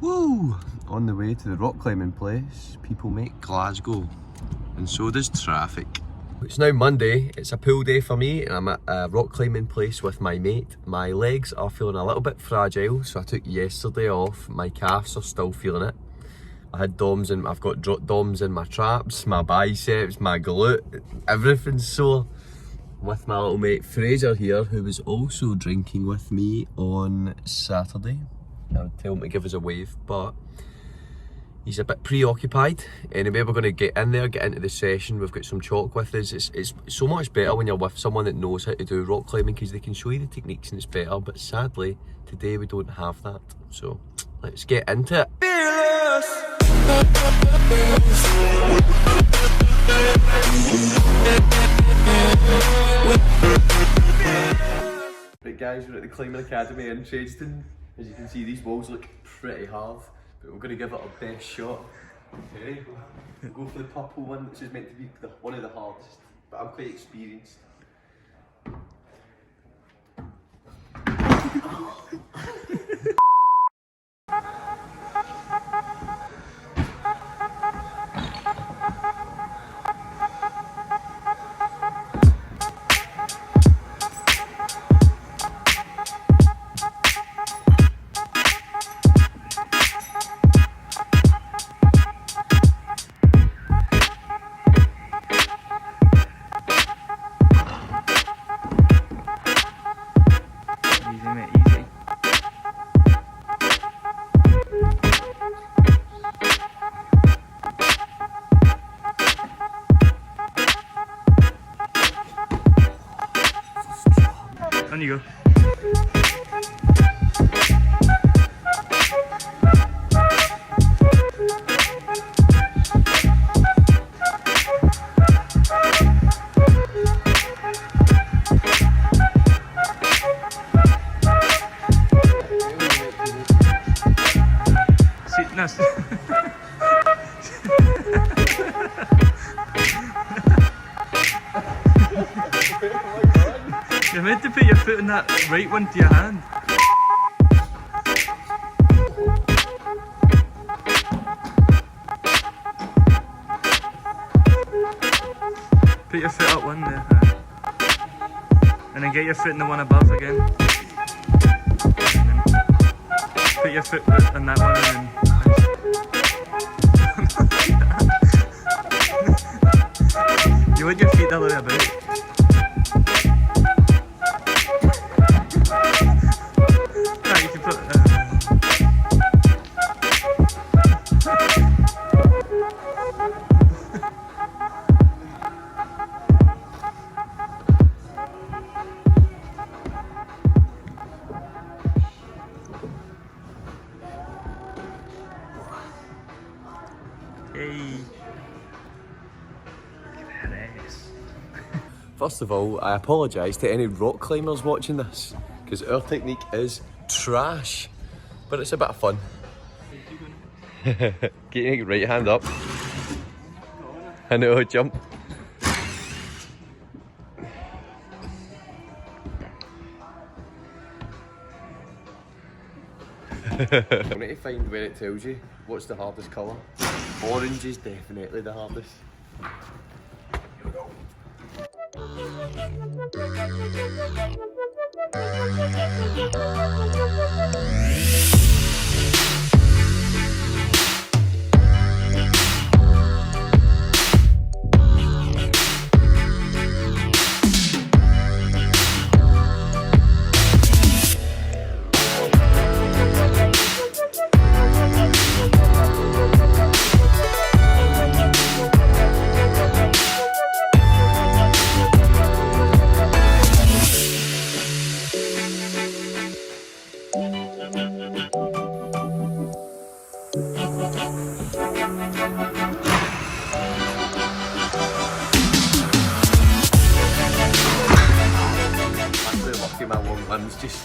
Woo! On the way to the rock climbing place, people make Glasgow, and so does traffic. It's now Monday, it's a pool day for me, and I'm at a rock climbing place with my mate. My legs are feeling a little bit fragile, so I took yesterday off. My calves are still feeling it. I've got DOMs in my traps, my biceps, my glute, everything's sore. With my little mate Fraser here, who was also drinking with me on Saturday. I would tell him to give us a wave, but he's a bit preoccupied. Anyway, we're going to get in there, get into the session. We've got some chalk with us. It's so much better when you're with someone that knows how to do rock climbing, because they can show you the techniques and it's better. But sadly, today we don't have that. So let's get into it. Right guys, we're at the Climbing Academy in Tradeston. As you can see, these walls look pretty hard, but we're going to give it our best shot. Okay, we'll go for the purple one, which is meant to be one of the hardest, but I'm quite experienced. On you go. See, no. You're meant to put your foot in that right one to your hand. Put your foot up one there. And then get your foot in the one above again. And then put your foot in that one and then... You want your feet the other way about. Hey. Look at that ass. First of all, I apologise to any rock climbers watching this, because our technique is trash, but it's a bit of fun. Get your right hand up. I know, jump. I need to find where it tells you what's the hardest colour. Orange is definitely the hardest. Here we go.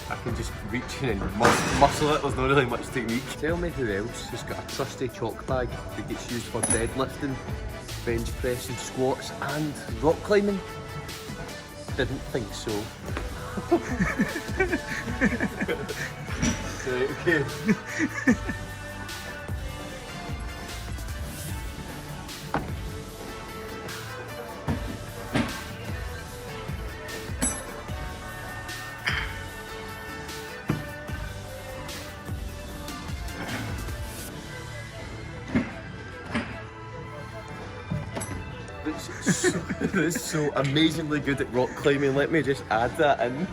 I can just reach and muscle it, there's not really much technique. Tell me who else has got a trusty chalk bag that gets used for deadlifting, bench pressing, squats and rock climbing? Didn't think so. Right, okay. It's so amazingly good at rock climbing. Let me just add that in.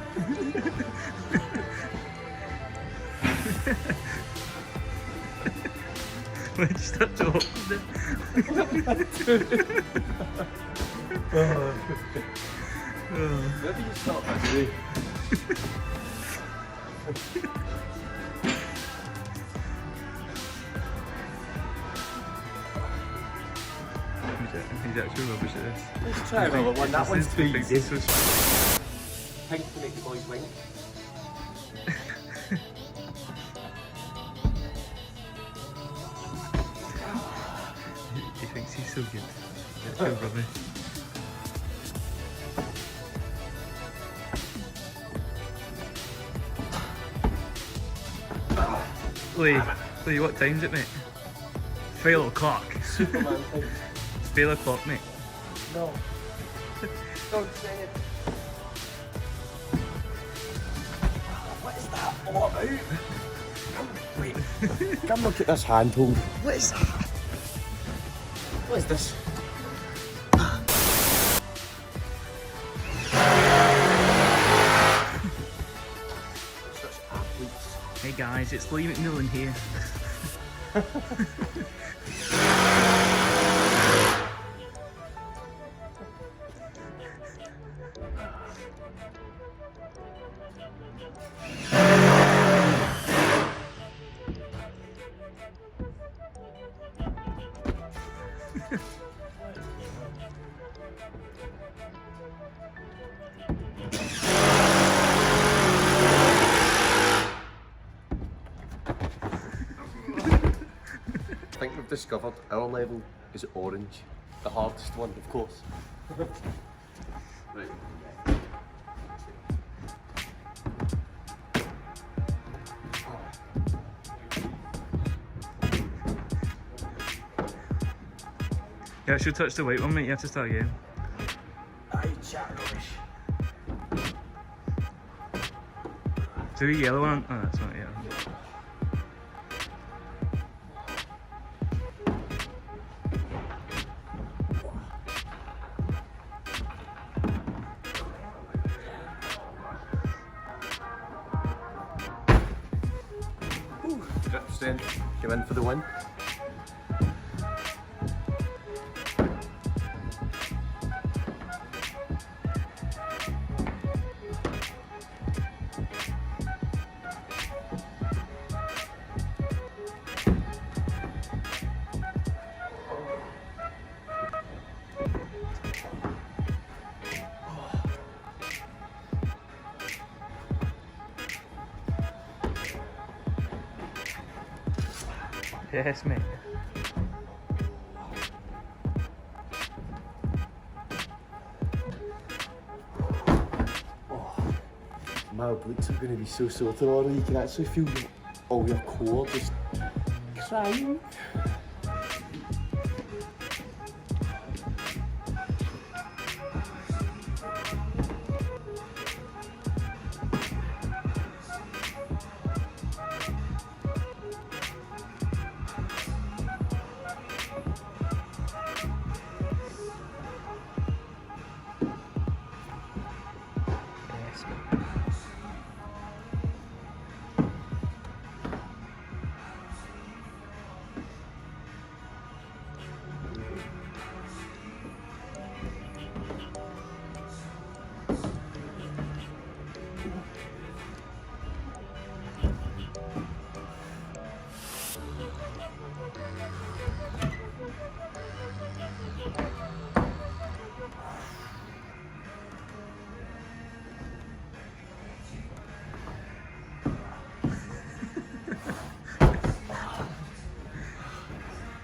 Why'd you start to walk there? Maybe you start this way. He's actually rubbish at this. Let's try another one. That one's too easy. So Pink to make the boys wink. he thinks he's so good. Let's go, rubbish. Lee, what time's it, mate? 3 o'clock. Superman thing. It's 3 o'clock, mate. No. Don't say it. What is that all about? Wait. Come look at this handhold. What is that? What is this? Such athletes. Hey guys, it's Lee McMillan here. I think we've discovered our level is orange. The hardest one, of course. Right. Yeah, I should touch the white one, mate. You have to start again. Aye, chat rubbish. Is there a yellow one? Oh, that's not yellow. Grips then, come in for the win. Yes, mate. My obliques are going to be so sore tomorrow. You can actually feel all your core just crying. Yes, mate.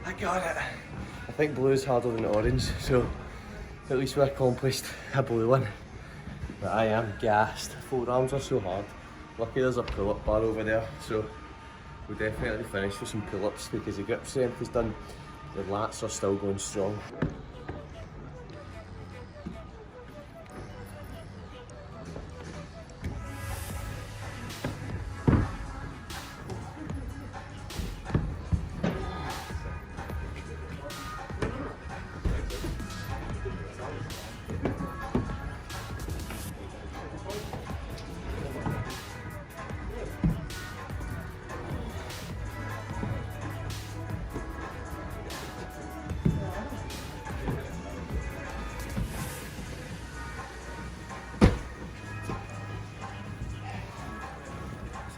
I got it. I think blue is harder than orange, so at least we accomplished a blue one. But I am gassed. Forearms are so hard. Lucky there's a pull-up bar over there, so we'll definitely finish with some pull-ups because the grip strength is done. The lats are still going strong.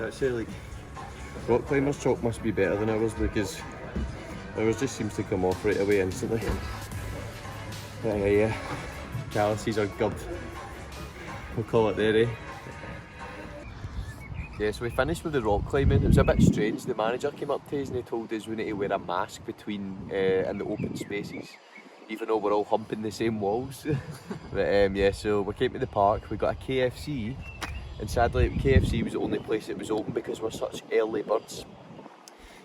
So I'd say like rock climbers chalk must be better than ours because ours just seems to come off right away instantly. Yeah, calluses are good. We'll call it there, eh? Yeah, so we finished with the rock climbing. It was a bit strange. The manager came up to us and he told us we need to wear a mask between in the open spaces, even though we're all humping the same walls. But yeah, so we came to the park, we got a KFC, and sadly KFC was the only place that was open because we're such early birds.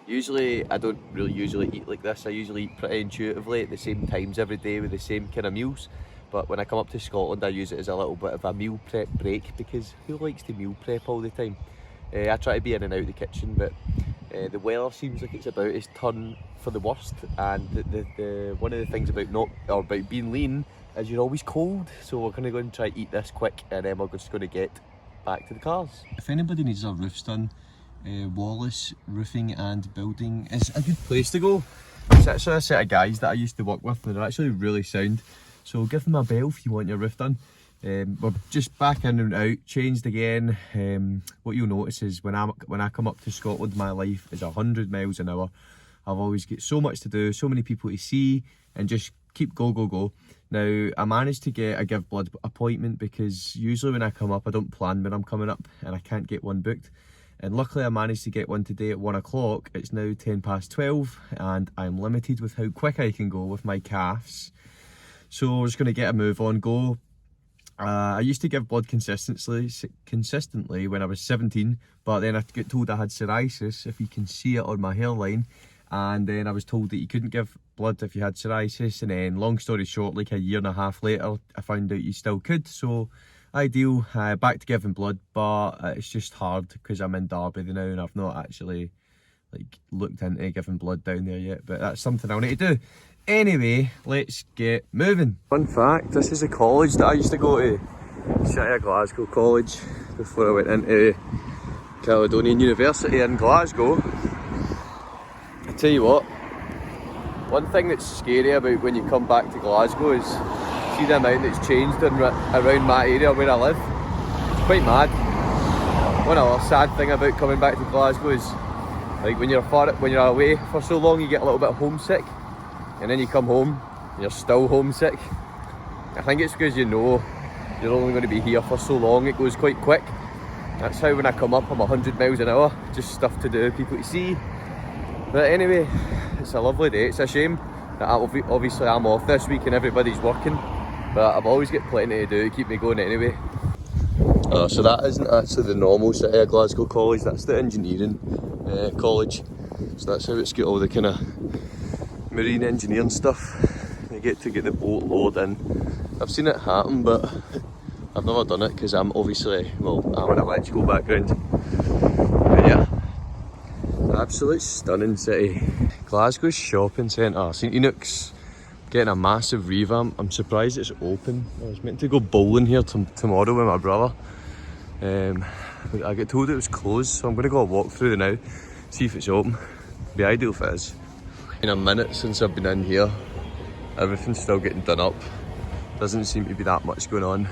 Usually, I don't really usually eat like this. I usually eat pretty intuitively at the same times every day with the same kind of meals. But when I come up to Scotland, I use it as a little bit of a meal prep break because who likes to meal prep all the time? I try to be in and out of the kitchen, but the weather seems like it's about its turn for the worst. And the one of the things about being lean is you're always cold. So we're gonna go and try to eat this quick, and then we're just gonna get back to the cars. If anybody needs their roofs done, Wallace Roofing and Building is a good place to go. It's actually a set of guys that I used to work with, and they're actually really sound. So give them a bell if you want your roof done. We're just back in and out, changed again. What you'll notice is when I come up to Scotland, my life is 100 miles an hour. I've always got so much to do, so many people to see, and just keep go. Now, I managed to get a give blood appointment because usually when I come up, I don't plan when I'm coming up, and I can't get one booked. And luckily I managed to get one today at 1 o'clock. It's now 12:10, and I'm limited with how quick I can go with my calves. So we're just going to get a move on, go. I used to give blood consistently when I was 17, but then I got told I had psoriasis, if you can see it on my hairline, and then I was told that you couldn't give blood if you had psoriasis, and then long story short, like a year and a half later, I found out you still could. So ideal, back to giving blood, but it's just hard because I'm in Derby now and I've not actually like looked into giving blood down there yet, but that's something I'll need to do. Anyway, let's get moving. Fun fact, this is a college that I used to go to, City of Glasgow College, before I went into Caledonian University in Glasgow. I tell you what, one thing that's scary about when you come back to Glasgow is see the amount that's changed around my area where I live. It's quite mad. One other sad thing about coming back to Glasgow is like when you're away for so long, you get a little bit homesick. And then you come home, and you're still homesick. I think it's because you know you're only going to be here for so long, it goes quite quick. That's how when I come up, I'm 100 miles an hour, just stuff to do, people to see. But anyway, it's a lovely day. It's a shame that obviously I'm off this week and everybody's working, but I've always got plenty to do to keep me going anyway. So that isn't actually the normal City of Glasgow College, that's the engineering college. So that's how it's got all the kind of marine engineering stuff. You get to get the boat load in. I've seen it happen, but I've never done it because I'm obviously, well, I'm an electrical background. But yeah, absolute stunning city. Glasgow's shopping centre, St Enoch's, getting a massive revamp. I'm surprised it's open. I was meant to go bowling here tomorrow with my brother. I got told it was closed, so I'm going to go walk through now, see if it's open. Be ideal if it is. In a minute since I've been in here, everything's still getting done up. Doesn't seem to be that much going on.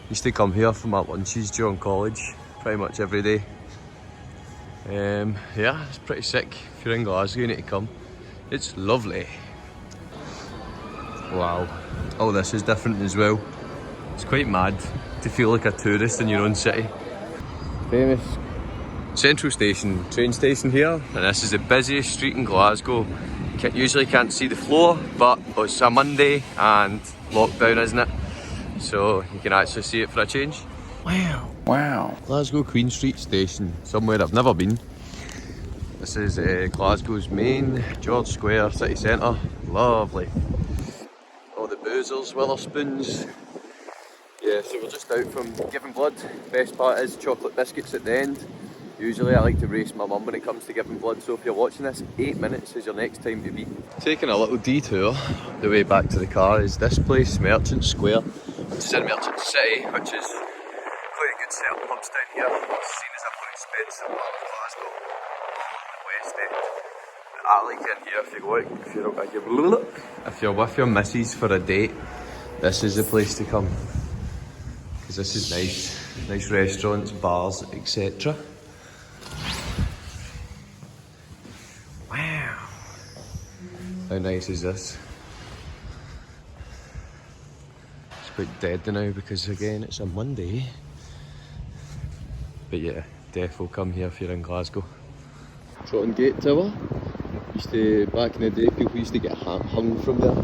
Used to come here for my lunches during college, pretty much every day. Yeah, it's pretty sick. If you're in Glasgow, you need to come. It's lovely. Wow. Oh, this is different as well. It's quite mad to feel like a tourist in your own city. Famous Central Station, train station here, and this is the busiest street in Glasgow. Usually can't see the floor, but it's a Monday and lockdown, isn't it? So you can actually see it for a change. Wow. Glasgow Queen Street Station, somewhere I've never been. This is Glasgow's main George Square city centre. Lovely. All the boozers, Witherspoons. Yeah, so we're just out from giving blood. Best part is chocolate biscuits at the end. Usually I like to race my mum when it comes to giving blood, so if you're watching this, 8 minutes is your next time to beat. Taking a little detour, the way back to the car is this place, Merchant Square, which is in Merchant City, which is quite a good set of pubs down here. It's seen as a more expensive part of Glasgow, the West End. The alley in here, if you're with your missus for a date, this is the place to come. Because this is nice restaurants, bars, etc. Wow. How nice is this? It's quite dead now because again it's a Monday. But yeah, defo come here if you're in Glasgow. Trotton Gate Tower. Back in the day, people used to get hung from there.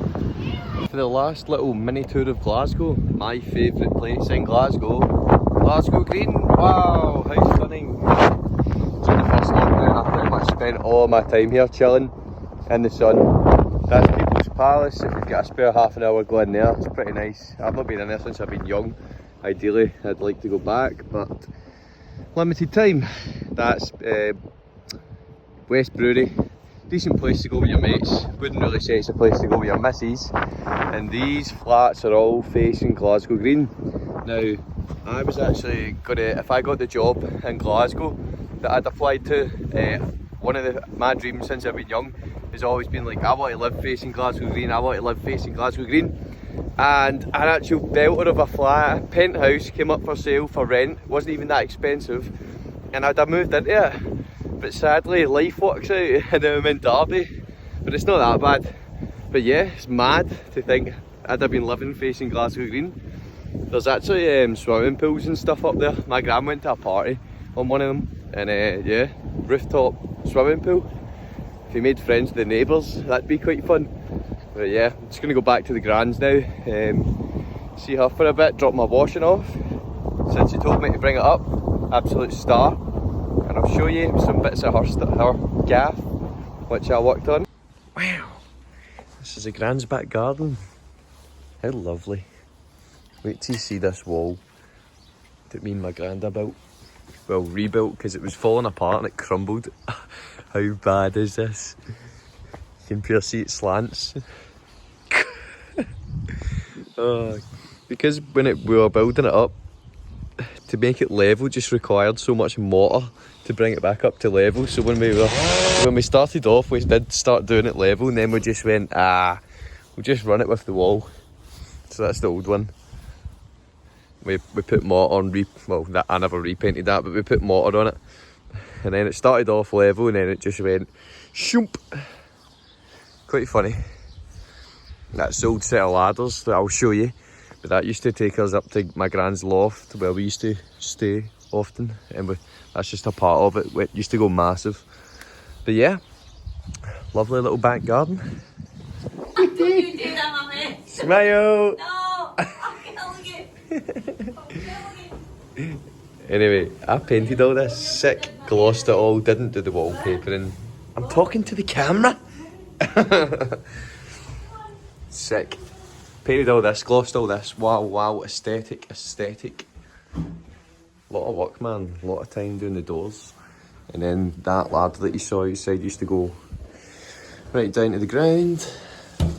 For the last little mini tour of Glasgow, my favourite place in Glasgow, Glasgow Green. Wow, how stunning! During the first lockdown, I pretty much spent all my time here chilling in the sun. That's People's Palace. If you've got a spare half an hour, go in there. It's pretty nice. I've not been in there since I've been young. Ideally, I'd like to go back, but limited time. That's West Brewery. Decent place to go with your mates. Wouldn't really say it's a place to go with your missus. And these flats are all facing Glasgow Green. Now, I was actually gonna, if I got the job in Glasgow that I'd applied to, one of my dreams since I've been young has always been like, I want to live facing Glasgow Green, I want to live facing Glasgow Green. And an actual belter of a flat, a penthouse, came up for sale for rent. It wasn't even that expensive. And I'd have moved into it. But sadly, life works out and I'm in Derby. But it's not that bad. But yeah, it's mad to think I'd have been living facing Glasgow Green. There's actually swimming pools and stuff up there. My gran went to a party on one of them. And yeah, rooftop swimming pool. If you made friends with the neighbours, that'd be quite fun. But yeah, I'm just going to go back to the Gran's now. See her for a bit, drop my washing off. Since she told me to bring it up, absolute star. And I'll show you some bits of her gaff, which I worked on. Wow, this is a Gran's back garden. How lovely. Wait till you see this wall that me and my granda built. Well, rebuilt because it was falling apart and it crumbled. How bad is this? You can see it slants. Because when we were building it up, to make it level just required so much mortar to bring it back up to level. So when we started off, we did start doing it level, and then we just went, we'll just run it with the wall. So that's the old one. We put mortar on, I never repainted that, but we put mortar on it. And then it started off level, and then it just went shoomp. Quite funny. That's the old set of ladders that I'll show you. But that used to take us up to my gran's loft where we used to stay often, and that's just a part of it. It used to go massive. But yeah, lovely little back garden. I don't you do that, mummy. Smile! No, I'm killing you. Anyway, I painted all this, sick, glossed it all, didn't do the wallpapering. I'm talking to the camera! Sick. Painted all this, glossed all this. Wow, aesthetic. Lot of work, man. A lot of time doing the doors. And then that ladder that you saw outside used to go right down to the ground.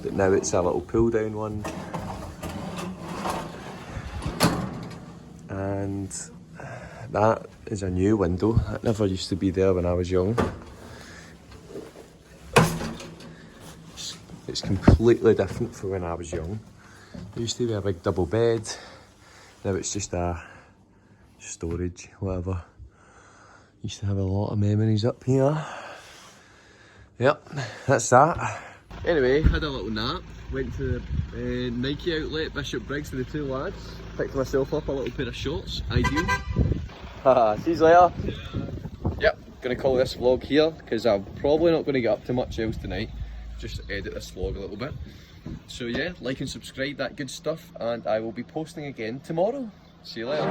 But now it's a little pull down one. And that is a new window. That never used to be there when I was young. It's completely different from when I was young. There used to be a big double bed. Now it's just a storage, whatever. Used to have a lot of memories up here. Yep, that's that. Anyway, had a little nap. Went to the Nike outlet, Bishop Briggs with the two lads. Picked myself up a little pair of shorts, ideal. Haha, see you later. Yep, gonna call this vlog here because I'm probably not gonna get up to much else tonight. Just edit this vlog a little bit. So yeah, like and subscribe, that good stuff, and I will be posting again tomorrow. See you later.